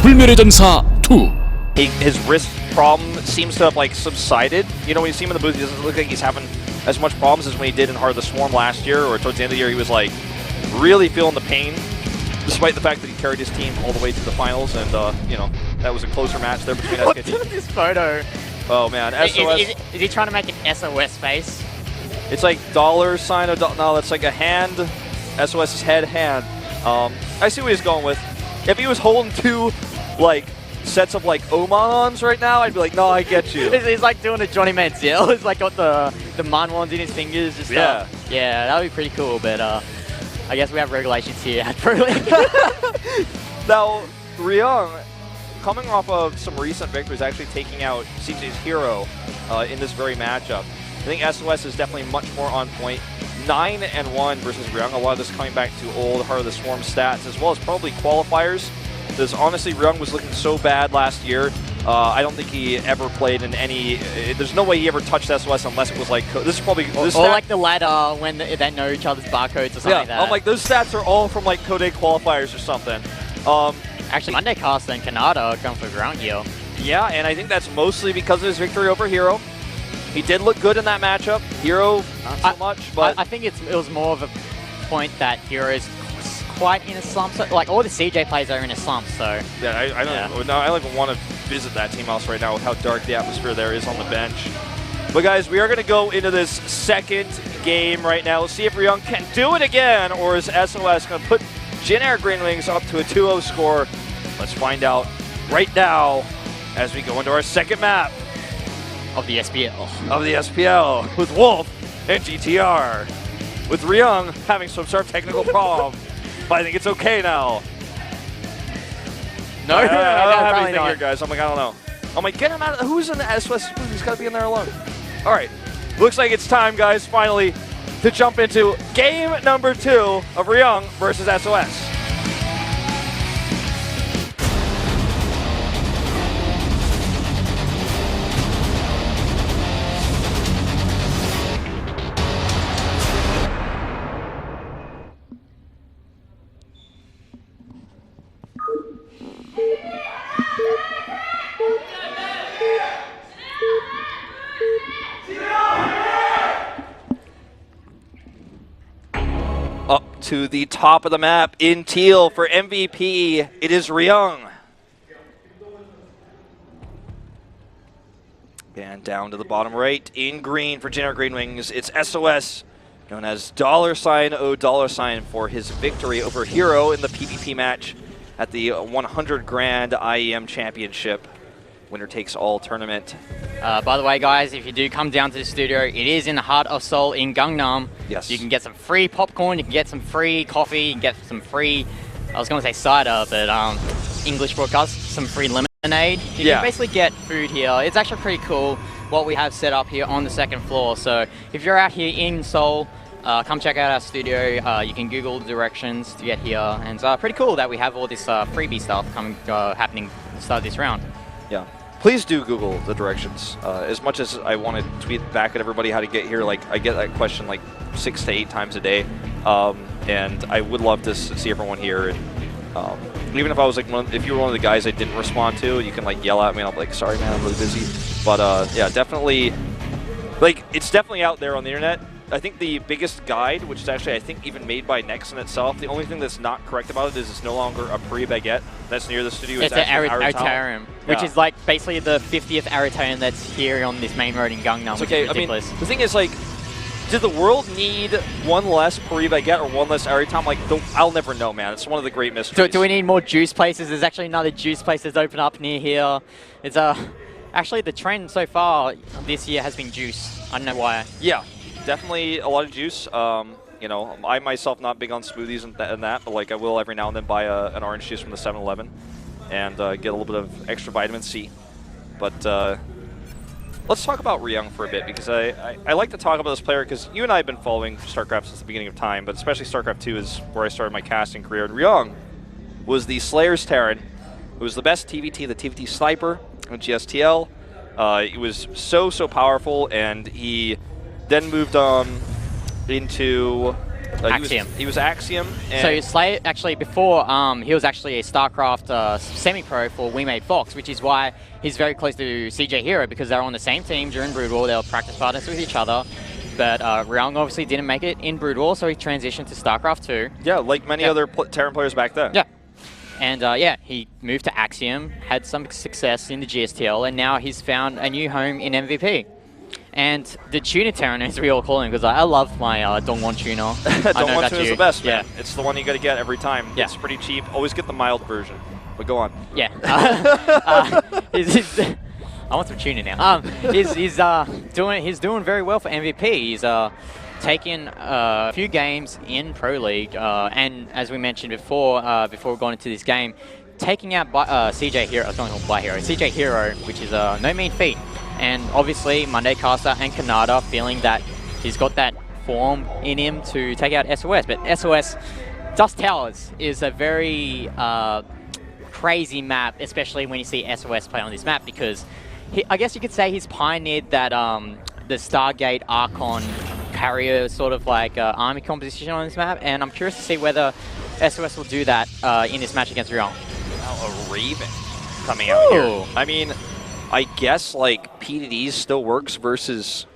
불멸의 전사 2. His wrist problem seems to have like subsided. You know, when you see him in the booth, he doesn't look like he's having as much problems as when he did in Heart of the Swarm last year, or towards the end of the year he was like really feeling the pain, despite the fact that he carried his team all the way to the finals, and you know, that was a closer match there between SKT. What's this photo? Oh man, SOS. Is he trying to make an SOS face? It's like dollar sign of no, that's like a hand, SOS's head hand. I see what he's going with. If he was holding two like sets of like Omanons right now, I'd be like, no, I get you. He's like doing a Johnny Manziel. He's like got the Manwons in his fingers. Just, yeah. Yeah, that would be pretty cool, but I guess we have regulations here at Pro League. Now, Ryung, coming off of some recent victories, actually taking out CJ's hero in this very matchup. I think SOS is definitely much more on point. 9-1 versus Ryung. A lot of this coming back to old Heart of the Swarm stats, as well as probably qualifiers. Because honestly, Ryung was looking so bad last year. I don't think he ever played in any. There's no way he ever touched SOS unless it was like. This is probably. This or like the ladder when they know each other's barcodes or something like that. I'm like, those stats are all from like Code qualifiers or something. Actually, Monday Caster and Canada come for ground here. Yeah, and I think that's mostly because of his victory over Hero. He did look good in that matchup. Hero, not so much, but I think it was more of a point that Hero is quite in a slump. So, like all the CJ players are in a slump, so yeah, I don't. No, I don't even want to visit that team house right now with how dark the atmosphere there is on the bench. But guys, we are going to go into this second game right now. Let's see if Ryung can do it again, or is SOS going to put Generic Green Wings up to a 2-0 score? Let's find out right now as we go into our second map of the SPL. Of the SPL with Wolf and GTR. With Ryung having some sort of technical problem, but I think it's okay now. No, I don't have probably anything not. here, guys. I'm like, I don't know. I'm like, get him out. Who's in the SOS? He's got to be in there alone. All right. Looks like it's time, guys, finally, to jump into game number 2 of Ryung versus SOS. Up to the top of the map in teal for MVP, it is Ryung. And down to the bottom right in green for Generic Green Wings, it's SOS, known as $O for his victory over Hero in the PvP match at the 100 Grand IEM Championship. Winner takes all tournament. By the way, guys, if you do come down to the studio, it is in the heart of Seoul in Gangnam. Yes. You can get some free popcorn, you can get some free coffee, you can get some free, I was going to say cider, but English broadcast, some free lemonade. You can basically get food here. It's actually pretty cool what we have set up here on the second floor. So if you're out here in Seoul, come check out our studio. You can Google the directions to get here. And it's pretty cool that we have all this freebie stuff happening at the start of this round. Yeah. Please do Google the directions. As much as I want to tweet back at everybody how to get here, like I get that question like 6 to 8 times a day, and I would love to see everyone here. And even if I was like, if you were one of the guys I didn't respond to, you can like yell at me, and I'll be like, sorry man, I'm really busy. But yeah, definitely, like it's definitely out there on the internet. I think the biggest guide, which is actually I think even made by Nexon itself, the only thing that's not correct about it is it's no longer a pre-baguette that's near the studio. It's an Aritarium, which is like basically the 50th Aritarium that's here on this main road in Gangnam. It's okay. I mean, the thing is, like, did the world need one less pre-baguette or one less Aritarium? Like, I'll never know, man. It's one of the great mysteries. Do we need more juice places? There's actually another juice place that's opened up near here. It's actually the trend so far this year has been juice. I don't know why. Yeah. Definitely a lot of juice. You know, I myself not big on smoothies and that, but like I will every now and then buy an orange juice from the 7-Eleven and get a little bit of extra vitamin C. But let's talk about Ryung for a bit, because I like to talk about this player because you and I have been following StarCraft since the beginning of time, but especially StarCraft 2 is where I started my casting career. And Ryung was the Slayer's Terran, who was the best TVT, the TVT sniper in GSTL. He was so powerful, and he then moved into Axiom. He was Axiom. And So Slay actually before he was actually a Starcraft semi-pro for We Made Fox, which is why he's very close to CJ Hero because they're on the same team during Brood War. They were practice partners with each other. But Ryung obviously didn't make it in Brood War, so he transitioned to Starcraft 2. Yeah, like many other Terran players back then. Yeah. And yeah, he moved to Axiom, had some success in the GSTL, and now he's found a new home in MVP. And the Tuna Terran, as we all call him, because I love my Dongwon Tuna. Dongwon Tuna is the best, man. Yeah. It's the one you got to get every time. Yeah. It's pretty cheap. Always get the mild version. But go on. Yeah. I want some tuna now. He's doing very well for MVP. He's taken a few games in Pro League, and as we mentioned before, before going into this game, taking out CJ Hero. I was going to call Hero. CJ Hero, which is no mean feat. And obviously, Monday Caster and Kanata feeling that he's got that form in him to take out SOS. But SOS, Dust Towers, is a very crazy map, especially when you see SOS play on this map, because I guess you could say he's pioneered that the Stargate Archon carrier sort of like army composition on this map, and I'm curious to see whether SOS will do that in this match against Ryung. Now a Raven coming out here. I mean, I guess like PDDs still works versus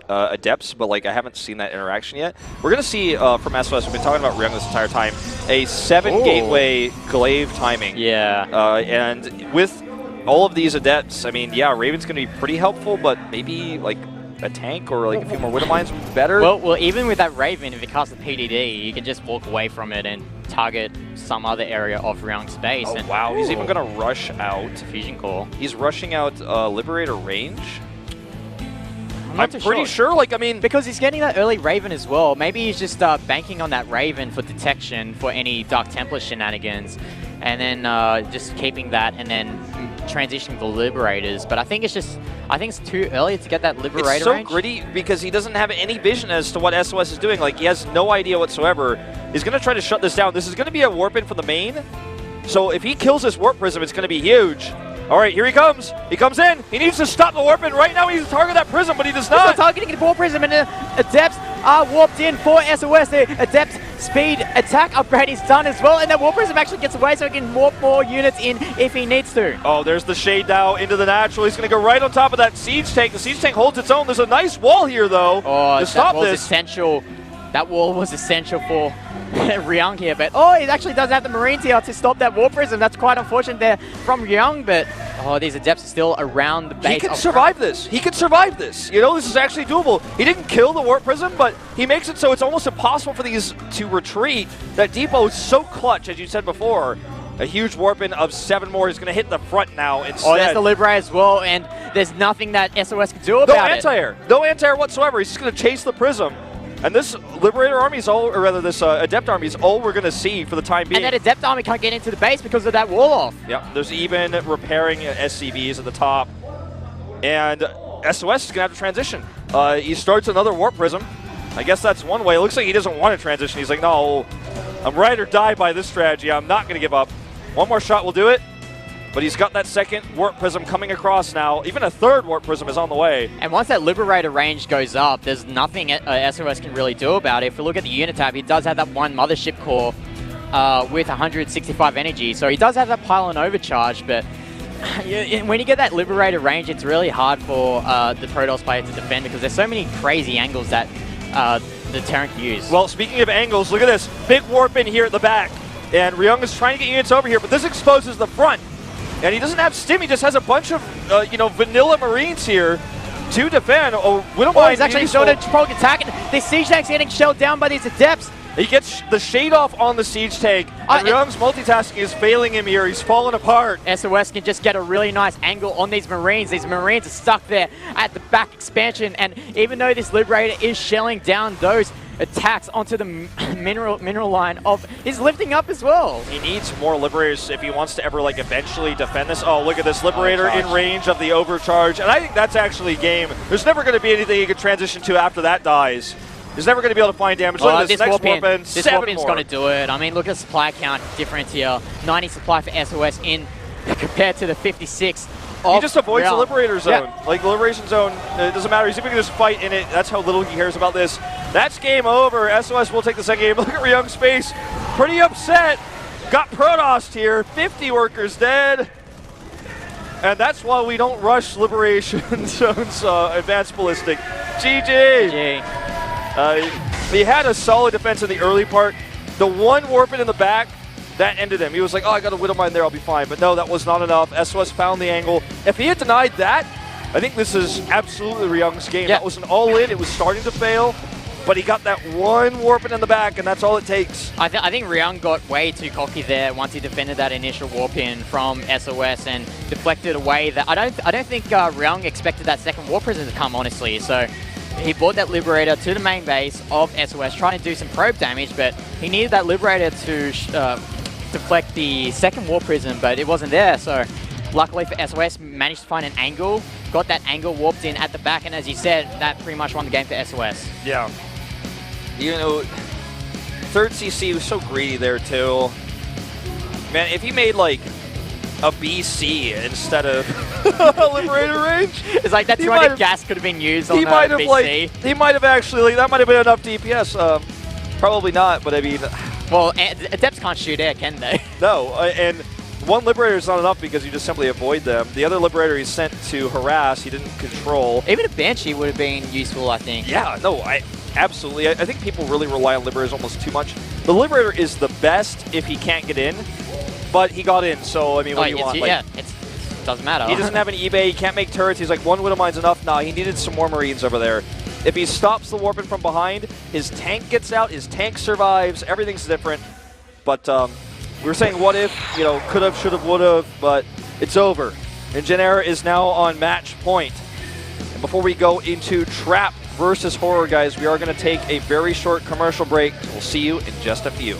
Adepts, but like I haven't seen that interaction yet. We're gonna see from SOS. We've been talking about Ryung this entire time. A 7 gateway glaive timing. Yeah. And with all of these Adepts, I mean, yeah, Raven's gonna be pretty helpful, but maybe like a tank or like a few more Widow Mines would be better. Well, even with that Raven, if it casts a PDD, you can just walk away from it and target some other area of Ryung's space. Oh, and wow, he's even gonna rush out. Fusion Core. He's rushing out Liberator range. I'm pretty sure, like, I mean... Because he's getting that early Raven as well. Maybe he's just banking on that Raven for detection for any Dark Templar shenanigans. And then just keeping that and then transitioning the Liberators. But I think it's too early to get that Liberator range. It's so range. gritty because he doesn't have any vision as to what SOS is doing. Like, he has no idea whatsoever. He's going to try to shut this down. This is going to be a warp in from the main. So if he kills this Warp Prism, it's going to be huge. All right, here he comes. He comes in. He needs to stop the warp in right now. He needs to target that prism, but he does not. He's not targeting the Warp Prism, and the Adepts are warped in for SOS. The Adept speed attack upgrade is done as well, and the Warp Prism actually gets away so he can warp more units in if he needs to. Oh, there's the Shade Dow into the natural. He's going to go right on top of that Siege Tank. The Siege Tank holds its own. There's a nice wall here, though, to stop this. Essential. That wall was essential for Ryung here, but oh, he actually does have the Marines here to stop that Warp Prism. That's quite unfortunate there from Ryung, but oh, these Adepts are still around the base. He can survive this. He can survive this. You know, this is actually doable. He didn't kill the Warp Prism, but he makes it so it's almost impossible for these to retreat. That depot is so clutch, as you said before. A huge warp-in of 7 more. He's going to hit the front now instead. Oh, there's the Liberator as well, and there's nothing that SOS can do about it. No anti-air. No anti-air whatsoever. He's just going to chase the Prism. And this Liberator army is all, or rather this Adept army is all we're going to see for the time being. And that Adept army can't get into the base because of that wall off. Yep, there's even repairing SCVs at the top. And SOS is going to have to transition. He starts another Warp Prism. I guess that's one way. It looks like he doesn't want to transition. He's like, no, I'm ride or die by this strategy. I'm not going to give up. One more shot will do it. But he's got that second Warp Prism coming across now. Even a third Warp Prism is on the way. And once that Liberator range goes up, there's nothing SOS can really do about it. If we look at the unit tab, he does have that one Mothership core with 165 energy. So he does have that pylon overcharge, but when you get that Liberator range, it's really hard for the Protoss player to defend because there's so many crazy angles that the Terran can use. Well, speaking of angles, look at this. Big warp in here at the back. And Ryung is trying to get units over here, but this exposes the front. And he doesn't have stim, he just has a bunch of, vanilla Marines here to defend. He's actually showing a proc attack, and the Siege Tank's getting shelled down by these Adepts. He gets the shade off on the Siege Tank, and Ryung's multitasking is failing him here. He's falling apart. SOS can just get a really nice angle on these Marines. These Marines are stuck there at the back expansion, and even though this Liberator is shelling down those attacks onto the mineral line he's lifting up as well. He needs more Liberators if he wants to ever eventually defend this. Oh, look at this Liberator in range of the overcharge, and I think that's actually game. There's never going to be anything he can transition to after that dies. He's never going to be able to find damage. Look at this next warp-in, this warp-in's going to do it. I mean, look at the supply count difference here. 90 supply for SOS in compared to the 56 He just avoids the Ryung. Liberator Zone. Yeah. Like, the Liberation Zone, it doesn't matter. He's even going to just fight in it. That's how little he cares about this. That's game over. SOS will take the second game. Look at Ryung's face. Pretty upset. Got Protossed here. 50 workers dead. And that's why we don't rush Liberation Zone's advanced ballistic. GG. He had a solid defense in the early part. The one warping in the back, that ended him. He was like, oh, I got a Widow Mine there, I'll be fine. But no, that was not enough. SOS found the angle. If he had denied that, I think this is absolutely Ryung's game. Yeah. That was an all-in. It was starting to fail. But he got that one warping in the back, and that's all it takes. I think Ryung got way too cocky there once he defended that initial warp in from SOS and deflected away. That I don't think Ryung expected that second warp prison to come, honestly. So he brought that Liberator to the main base of SOS, trying to do some probe damage, but he needed that Liberator to deflect the second warp prison, but it wasn't there. So luckily for SOS, managed to find an angle, got that angle warped in at the back, and as you said, that pretty much won the game for SOS. Yeah. You know, third CC was so greedy there too. Man, if he made like a BC instead of Liberator range, it's like that 200 gas could have been used on he might have BC. like he might have actually like that might have been enough DPS. Probably not, but I mean, well, Adepts can't shoot air, can they? no, and one Liberator is not enough because you just simply avoid them. The other Liberator he sent to harass, he didn't control. Even a Banshee would have been useful, I think. Yeah, no, absolutely. I think people really rely on Liberators almost too much. The Liberator is the best if he can't get in, but he got in, so I mean, what do you want? Like, yeah, it doesn't matter. He doesn't have an eBay, he can't make turrets, he's like, one Widow Mine's enough. Nah, he needed some more Marines over there. If he stops the warping from behind, his tank gets out, his tank survives, everything's different. But we were saying what if, you know, could have, should have, would have, but it's over. And Genera is now on match point. And before we go into Trap versus Horror, guys, we are going to take a very short commercial break. We'll see you in just a few.